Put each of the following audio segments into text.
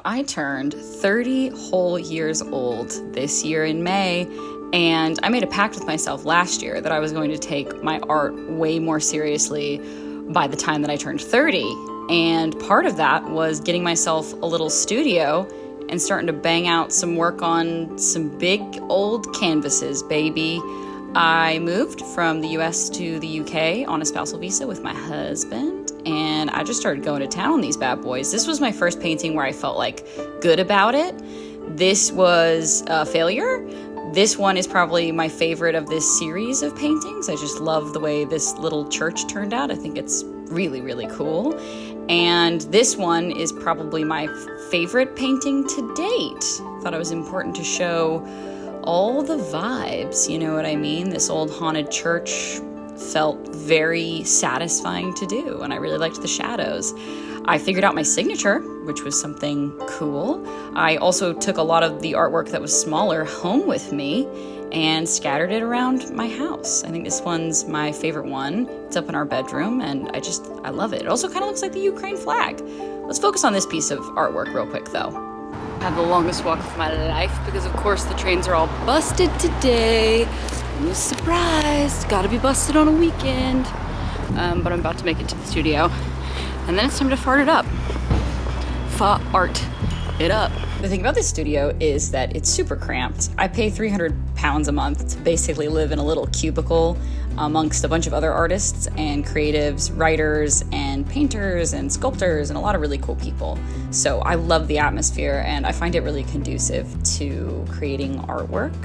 I turned 30 whole years old this year in May, and I made a pact with myself last year that I was going to take my art way more seriously by the time that I turned 30. And part of that was getting myself a little studio and starting to bang out some work on some big old canvases, baby. I moved from the US to the UK on a spousal visa with my husband, and I just started going to town on these bad boys. This was my first painting where I felt like good about it. This was a failure. This one is probably my favorite of this series of paintings. I just love the way this little church turned out. I think it's really, really cool. And this one is probably my favorite painting to date. Thought it was important to show all the vibes, you know what I mean? This old haunted church felt very satisfying to do, and I really liked the shadows. I figured out my signature, which was something cool. I also took a lot of the artwork that was smaller home with me and scattered it around my house. I think this one's my favorite one. It's up in our bedroom, and I love it. It also kind of looks like the Ukraine flag. Let's focus on this piece of artwork real quick, though. I had the longest walk of my life because, of course, the trains are all busted today. No surprise, gotta be busted on a weekend. But I'm about to make it to the studio, and then it's time to fart it up. Fart it up. The thing about this studio is that it's super cramped. I pay £300 a month to basically live in a little cubicle amongst a bunch of other artists and creatives, writers and painters and sculptors and a lot of really cool people. So I love the atmosphere, and I find it really conducive to creating artwork.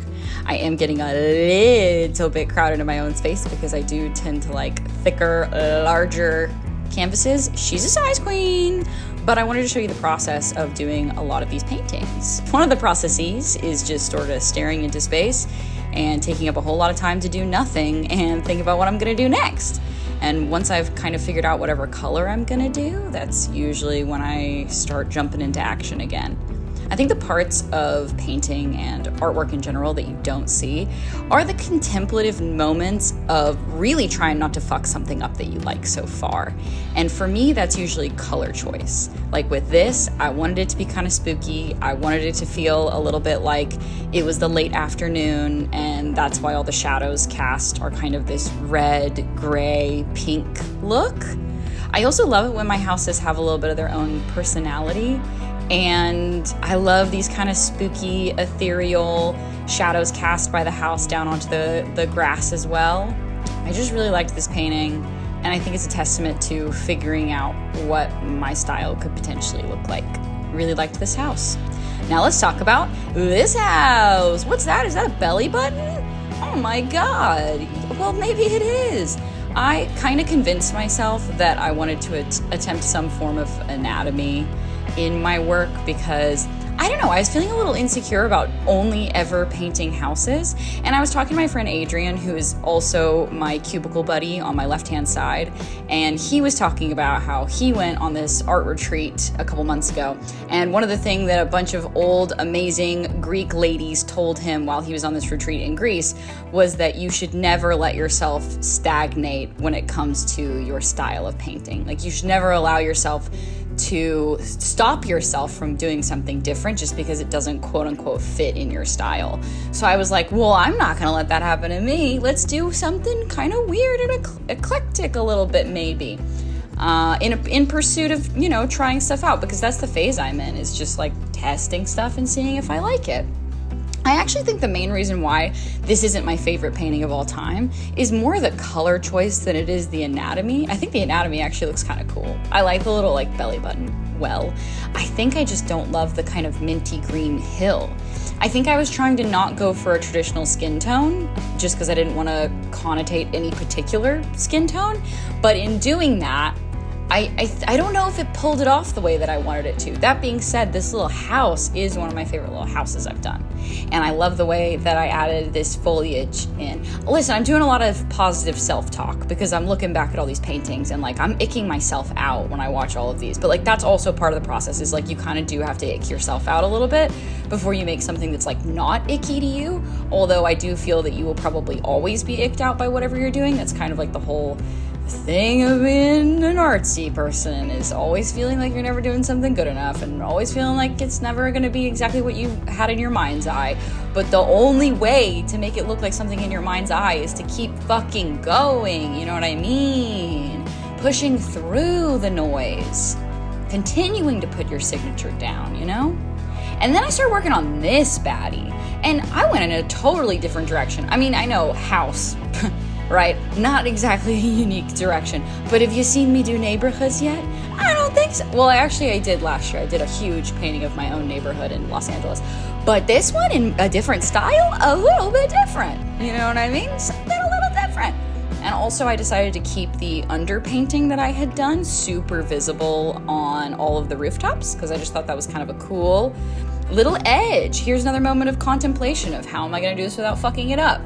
I am getting a little bit crowded in my own space because I do tend to like thicker, larger canvases. She's a size queen. But I wanted to show you the process of doing a lot of these paintings. One of the processes is just sort of staring into space and taking up a whole lot of time to do nothing and think about what I'm gonna do next. And once I've kind of figured out whatever color I'm gonna do, that's usually when I start jumping into action again. I think the parts of painting and artwork in general that you don't see are the contemplative moments of really trying not to fuck something up that you like so far. And for me, that's usually color choice. Like with this, I wanted it to be kind of spooky. I wanted it to feel a little bit like it was the late afternoon, and that's why all the shadows cast are kind of this red, gray, pink look. I also love it when my houses have a little bit of their own personality. And I love these kind of spooky, ethereal shadows cast by the house down onto the grass as well. I just really liked this painting, and I think it's a testament to figuring out what my style could potentially look like. Really liked this house. Now let's talk about this house. What's that? Is that a belly button? Oh my God. Well, maybe it is. I kind of convinced myself that I wanted to attempt some form of anatomy in my work because, I don't know, I was feeling a little insecure about only ever painting houses. And I was talking to my friend Adrian, who is also my cubicle buddy on my left-hand side, and he was talking about how he went on this art retreat a couple months ago. And one of the things that a bunch of old, amazing Greek ladies told him while he was on this retreat in Greece was that you should never let yourself stagnate when it comes to your style of painting. Like, you should never allow yourself to stop yourself from doing something different just because it doesn't quote unquote fit in your style. So I was like, well, I'm not gonna let that happen to me. Let's do something kind of weird and eclectic a little bit, maybe. In pursuit of, you know, trying stuff out, because that's the phase I'm in, is just like testing stuff and seeing if I like it. I actually think the main reason why this isn't my favorite painting of all time is more the color choice than it is the anatomy. I think the anatomy actually looks kind of cool. I like the little like belly button well. I think I just don't love the kind of minty green hill. I think I was trying to not go for a traditional skin tone just because I didn't want to connotate any particular skin tone. But in doing that, I don't know if it pulled it off the way that I wanted it to. That being said, this little house is one of my favorite little houses I've done. And I love the way that I added this foliage in. Listen, I'm doing a lot of positive self-talk because I'm looking back at all these paintings and like I'm icking myself out when I watch all of these. But like that's also part of the process, is like you kind of do have to ick yourself out a little bit before you make something that's like not icky to you. Although I do feel that you will probably always be icked out by whatever you're doing. That's kind of like the whole thing of being an artsy person is always feeling like you're never doing something good enough and always feeling like it's never going to be exactly what you had in your mind's eye. But the only way to make it look like something in your mind's eye is to keep fucking going, you know what I mean? Pushing through the noise, continuing to put your signature down, you know? And then I started working on this baddie, and I went in a totally different direction. I mean, I know house, right? Not exactly a unique direction, but have you seen me do neighborhoods yet? I don't think so. Well, I did last year. I did a huge painting of my own neighborhood in Los Angeles. But this one, in a different style, a little bit different. You know what I mean? Something a little different. And also I decided to keep the underpainting that I had done super visible on all of the rooftops, because I just thought that was kind of a cool little edge. Here's another moment of contemplation of how am I going to do this without fucking it up.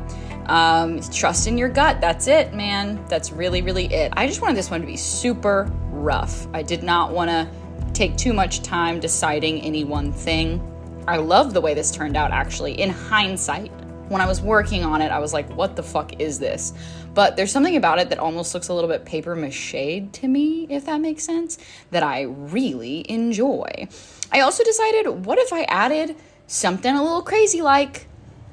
Trust in your gut. That's it, man. That's really, really it. I just wanted this one to be super rough. I did not want to take too much time deciding any one thing. I love the way this turned out, actually. In hindsight, when I was working on it, I was like, what the fuck is this? But there's something about it that almost looks a little bit paper machéd to me, if that makes sense, that I really enjoy. I also decided, what if I added something a little crazy, like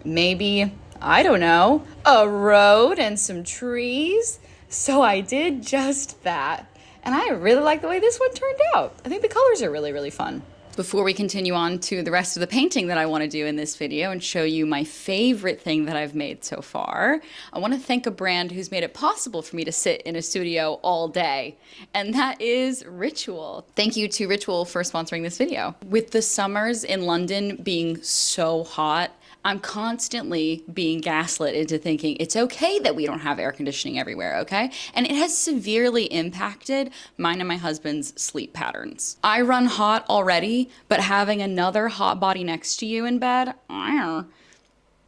maybe, I don't know, a road and some trees? So I did just that. And I really like the way this one turned out. I think the colors are really, really fun. Before we continue on to the rest of the painting that I want to do in this video and show you my favorite thing that I've made so far, I want to thank a brand who's made it possible for me to sit in a studio all day, and that is Ritual. Thank you to Ritual for sponsoring this video. With the summers in London being so hot, I'm constantly being gaslit into thinking it's okay that we don't have air conditioning everywhere, okay? And it has severely impacted mine and my husband's sleep patterns. I run hot already, but having another hot body next to you in bed,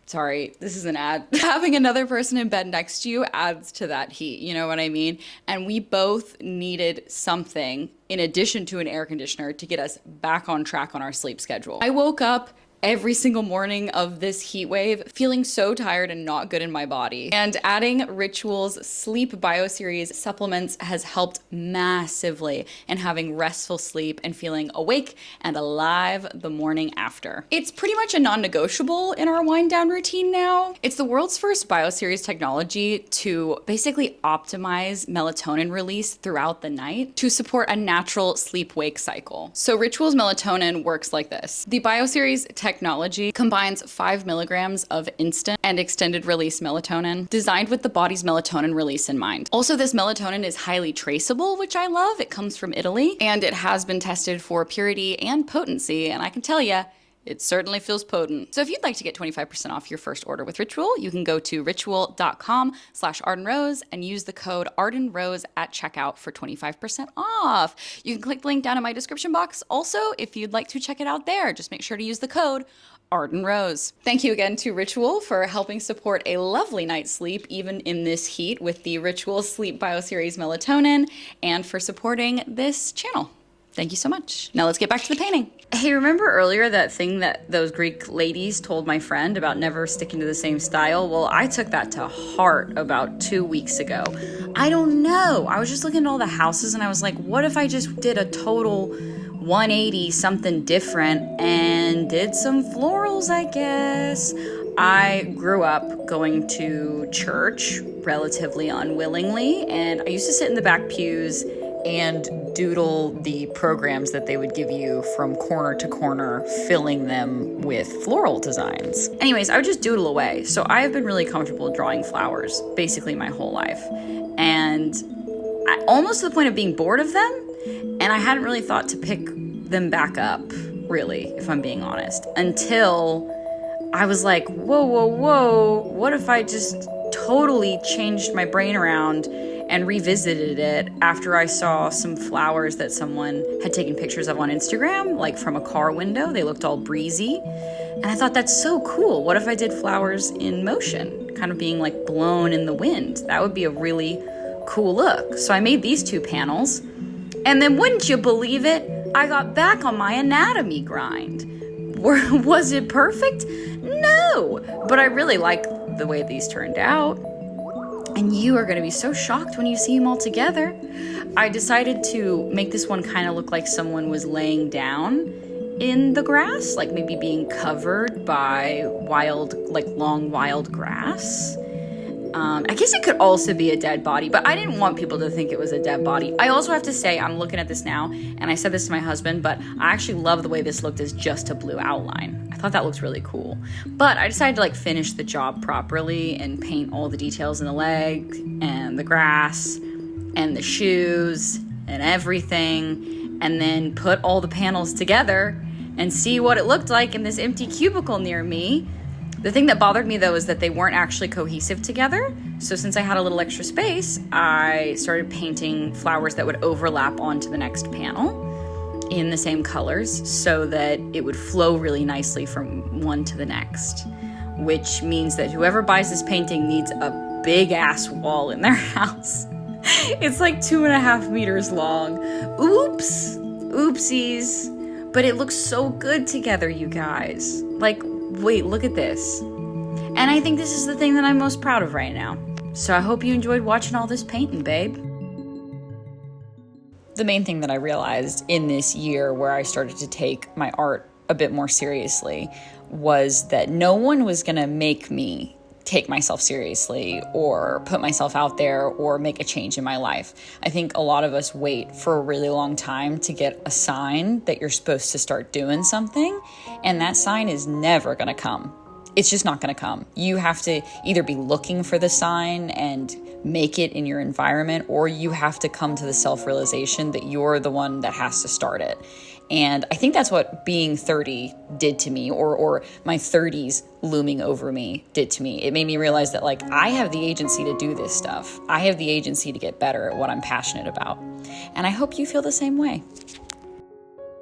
sorry, this is an ad. Having another person in bed next to you adds to that heat, you know what I mean? And we both needed something in addition to an air conditioner to get us back on track on our sleep schedule. I woke up every single morning of this heat wave feeling so tired and not good in my body. And adding Ritual's Sleep Bioseries supplements has helped massively in having restful sleep and feeling awake and alive the morning after. It's pretty much a non-negotiable in our wind down routine now. It's the world's first Bioseries technology to basically optimize melatonin release throughout the night to support a natural sleep-wake cycle. So Ritual's melatonin works like this. The Bioseries technology combines 5 milligrams of instant and extended release melatonin, designed with the body's melatonin release in mind. Also, this melatonin is highly traceable, which I love. It comes from Italy, and it has been tested for purity and potency, and I can tell you, it certainly feels potent. So if you'd like to get 25% off your first order with Ritual, you can go to ritual.com/ArdenRose and use the code ArdenRose at checkout for 25% off. You can click the link down in my description box. Also, if you'd like to check it out there, just make sure to use the code ArdenRose. Thank you again to Ritual for helping support a lovely night's sleep even in this heat with the Ritual Sleep Bioseries Melatonin, and for supporting this channel. Thank you so much. Now let's get back to the painting. Hey, remember earlier that thing that those Greek ladies told my friend about never sticking to the same style? Well, I took that to heart about 2 weeks ago. I don't know. I was just looking at all the houses and I was like, what if I just did a total 180, something different, and did some florals, I guess? I grew up going to church relatively unwillingly, and I used to sit in the back pews and doodle the programs that they would give you from corner to corner, filling them with floral designs. Anyways, I would just doodle away. So I have been really comfortable drawing flowers basically my whole life. And almost to the point of being bored of them. And I hadn't really thought to pick them back up, really, if I'm being honest, until I was like, whoa, whoa, whoa, what if I just totally changed my brain around and revisited it after I saw some flowers that someone had taken pictures of on Instagram, like from a car window. They looked all breezy. And I thought, that's so cool. What if I did flowers in motion, kind of being like blown in the wind? That would be a really cool look. So I made these 2 panels. And then wouldn't you believe it? I got back on my anatomy grind. Was it perfect? No, but I really like the way these turned out. And you are going to be so shocked when you see them all together. I decided to make this one kind of look like someone was laying down in the grass, like maybe being covered by long wild grass. I guess it could also be a dead body, but I didn't want people to think it was a dead body. I also have to say, I'm looking at this now, and I said this to my husband, but I actually love the way this looked as just a blue outline. I thought that looks really cool. But I decided to finish the job properly and paint all the details in the leg and the grass and the shoes and everything, and then put all the panels together and see what it looked like in this empty cubicle near me. The thing that bothered me, though, is that they weren't actually cohesive together. So since I had a little extra space, I started painting flowers that would overlap onto the next panel in the same colors so that it would flow really nicely from one to the next, which means that whoever buys this painting needs a big-ass wall in their house. It's 2.5 meters long. Oops. Oopsies. But it looks so good together, you guys. Wait, look at this. And I think this is the thing that I'm most proud of right now. So I hope you enjoyed watching all this painting, babe. The main thing that I realized in this year where I started to take my art a bit more seriously was that no one was going to make me take myself seriously or put myself out there or make a change in my life. I think a lot of us wait for a really long time to get a sign that you're supposed to start doing something, and that sign is never going to come. It's just not going to come. You have to either be looking for the sign and make it in your environment, or you have to come to the self-realization that you're the one that has to start it. And I think that's what being 30 did to me, or my 30s looming over me did to me. It made me realize that I have the agency to do this stuff. I have the agency to get better at what I'm passionate about. And I hope you feel the same way.